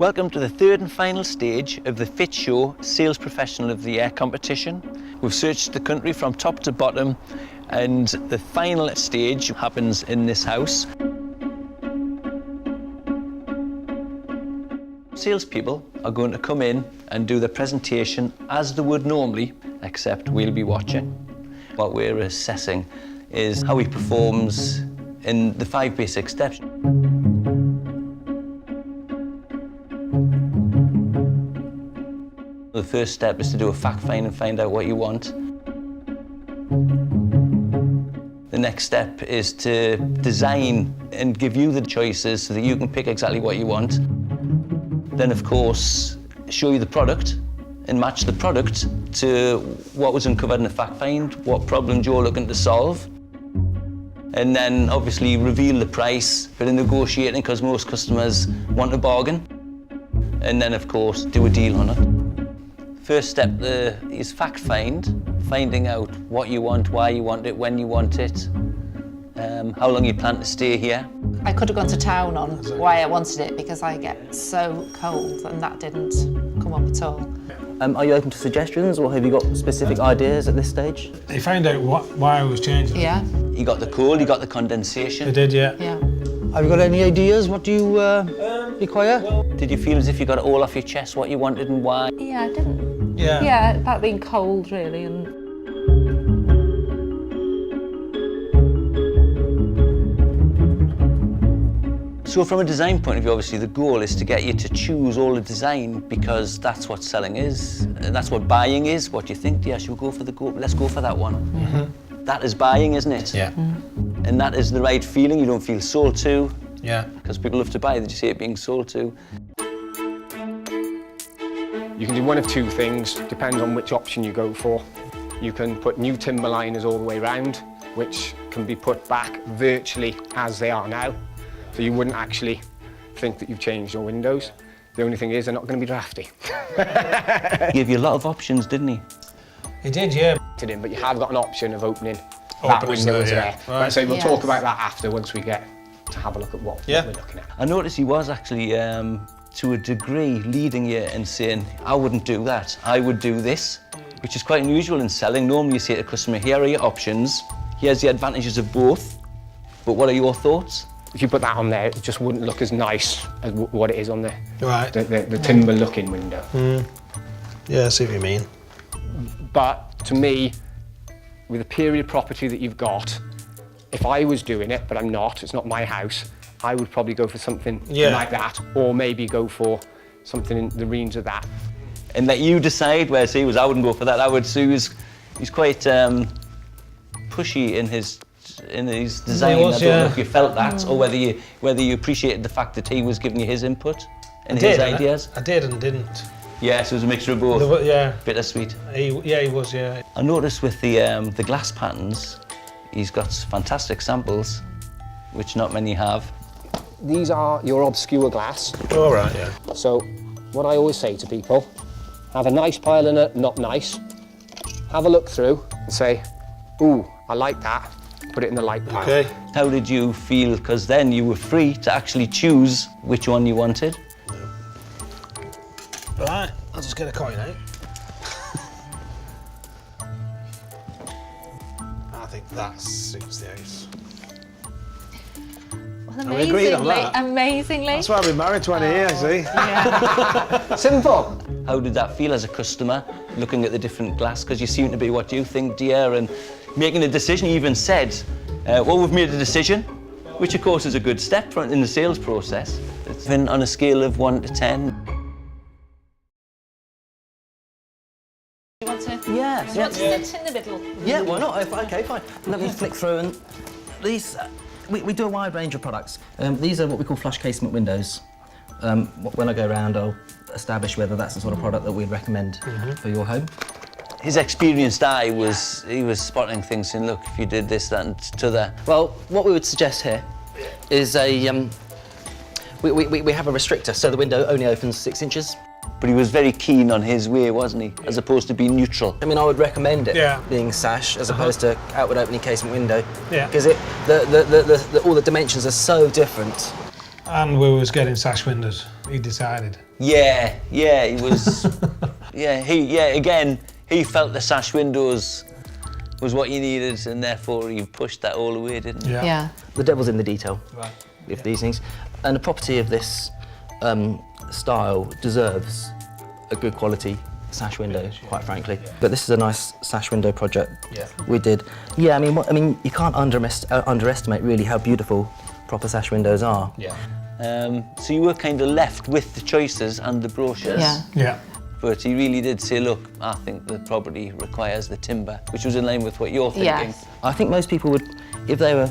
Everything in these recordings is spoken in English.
Welcome to the third and final stage of the Fit Show Sales Professional of the Year competition. We've searched the country from top to bottom, and the final stage happens in this house. Salespeople are going to come in and do the presentation as they would normally, except we'll be watching. What we're assessing is how he performs in the 5 basic steps. The first step is to do a fact find and find out what you want. The next step is to design and give you the choices so that you can pick exactly what you want. Then, of course, show you the product and match the product to what was uncovered in the fact find, what problems you're looking to solve. And then, obviously, reveal the price, bit of negotiating, because most customers want a bargain. And then, of course, do a deal on it. First step is fact find, finding out what you want, why you want it, when you want it, how long you plan to stay here. I could have gone to town on why I wanted it, because I get so cold, and that didn't come up at all. Are you open to suggestions, or have you got specific ideas at this stage? They found out why I was changing. Yeah. You got the cold, you got the condensation. They did, yeah. Yeah. Have you got any ideas? What do you require? Did you feel as if you got it all off your chest, what you wanted and why? Yeah, I didn't. Yeah. Yeah, about being cold, really, and. So from a design point of view, obviously the goal is to get you to choose all the design, because that's what selling is, and that's what buying is. What do you think? Yeah, should we go for let's go for that one. Mm-hmm. That is buying, isn't it? Yeah. And that is the right feeling. You don't feel sold to. Yeah. Because people love to buy, they just hate being sold to. You can do one of two things, depends on which option you go for. You can put new timber liners all the way around, which can be put back virtually as they are now. So you wouldn't actually think that you've changed your windows. The only thing is they're not going to be drafty. He gave you a lot of options, didn't he? He did, yeah. But you have got an option of opening that window as there. Right. So we'll Yes. talk about that after, once we get to have a look at what we're looking at. I noticed he was actually, to a degree, leading you and saying, I wouldn't do that, I would do this, which is quite unusual in selling. Normally you say to a customer, here are your options, here's the advantages of both, but what are your thoughts? If you put that on there, it just wouldn't look as nice as what it is on the timber looking window. Yeah, I see what you mean. But to me, with the period property that you've got, if I was doing it, but I'm not, it's not my house, I would probably go for something like that, or maybe go for something in the range of that. And let you decide, whereas he was, I wouldn't go for that. He's quite pushy in his design. I don't know if you felt that, or whether you appreciated the fact that he was giving you his input and his ideas. I did and didn't. Yes, it was a mixture of both. Yeah. Bittersweet. He was, yeah. I noticed with the glass patterns, he's got fantastic samples, which not many have. These are your obscure glass. All right, yeah. So what I always say to people, have a nice pile and a not nice, have a look through and say, ooh, I like that, put it in the light pile. Okay. How did you feel? Because then you were free to actually choose which one you wanted. Right, I'll just get a coin out. I think that suits the house. Well, we agreed on that. Amazingly. That's why I've been married 20 years, see? Yeah. Simple. How did that feel as a customer, looking at the different glass? Because you seem to be, what do you think, dear? And making a decision. You even said, well, we've made a decision, which of course is a good step in the sales process. It's been on a scale of 1 to 10. You want to? Yeah. Do you want to sit in the middle? Yeah, why not? Okay, fine. Let me flick through, and these, we do a wide range of products. These are what we call flush casement windows. When I go around, I'll establish whether that's the sort of product that we'd recommend for your home. His experienced eye he was spotting things, saying, look, if you did this, that, and t'other. Well, what we would suggest here is we have a restrictor, so the window only opens 6 inches. But he was very keen on his way, wasn't he? As opposed to being neutral. I mean, I would recommend it Yeah. being sash as opposed to outward opening casement window. Yeah. Because all the dimensions are so different. And we was getting sash windows, he decided. Yeah, he was. Again, he felt the sash windows was what he needed, and therefore he pushed that all the way, didn't he? Yeah. The devil's in the detail Right. with these things. And the property of this style deserves a good quality sash window, quite frankly. But this is a nice sash window project we did. Yeah, I mean, you can't underestimate really how beautiful proper sash windows are. Yeah. So you were kind of left with the choices and the brochures. Yeah. Yeah. But he really did say, look, I think the property requires the timber, which was in line with what you're thinking. Yes. I think most people would, if they were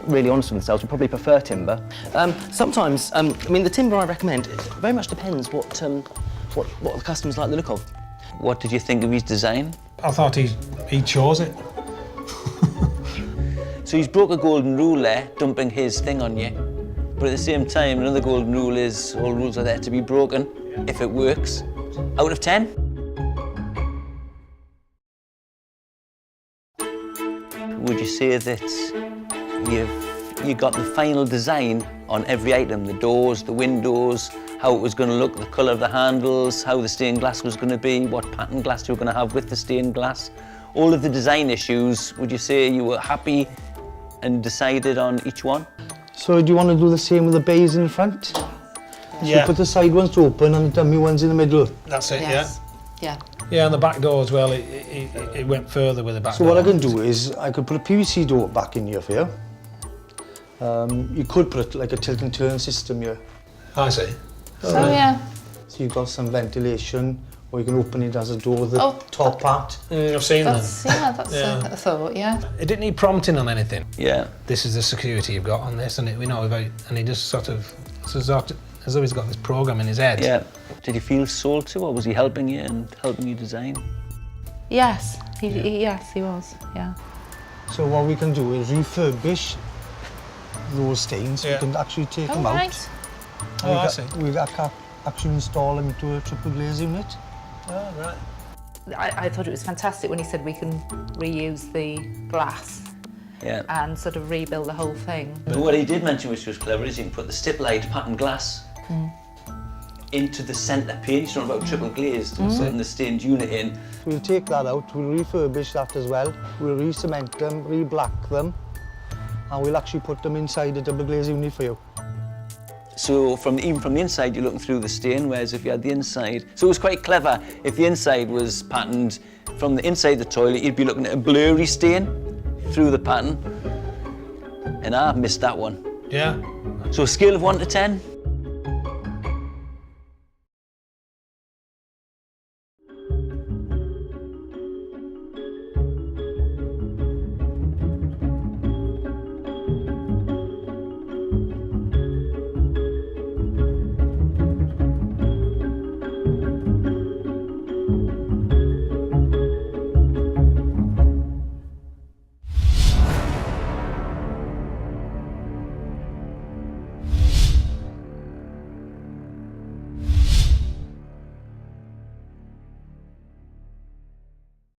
really honest with themselves, would probably prefer timber. Sometimes, I mean, the timber I recommend, it very much depends what the customers like the look of. What did you think of his design? I thought he chose it. So he's broke a golden rule there, dumping his thing on you. But at the same time, another golden rule is all rules are there to be broken if it works. Out of 10? Would you say that you got the final design on every item, the doors, the windows, how it was going to look, the colour of the handles, how the stained glass was going to be, what pattern glass you were going to have with the stained glass? All of the design issues, would you say you were happy and decided on each one? So do you want to do the same with the bays in front? Yeah. So put the side ones open and the dummy ones in the middle. That's it, Yes. Yeah. Yeah, and the back door as well, it went further with the back So door. what I can do is I could put a PVC door back in here for you. You could put like a tilt and turn system here. I see. So yeah. So you've got some ventilation, or you can open it as a door with the Oh, top part. I've seen them. That's a thought, yeah. It didn't need prompting on anything. Yeah. This is the security you've got on this, and we know about, and he just sort of, as though he's got this program in his head. Yeah. Did you feel sold to, or was he helping you and helping you design? Yes, yes, he was, yeah. So what we can do is refurbish those stains. Yeah. We can actually take All them out. right. Oh, I see. We actually install them into a triple glaze unit. Oh, right. I thought it was fantastic when he said we can reuse the glass Yeah. and sort of rebuild the whole thing. But what he did mention, which was clever, is you can put the stipplite pattern glass into the centre pane. He's talking about triple glazed, putting the stained unit in. We'll take that out, we'll refurbish that as well. We'll re-cement them, re-black them, and we'll actually put them inside a double glaze unit for you. So even from the inside, you're looking through the stain, whereas if you had the inside... So it was quite clever. If the inside was patterned from the inside the toilet, you'd be looking at a blurry stain through the pattern. And I missed that one. Yeah. So a scale of 1 to 10?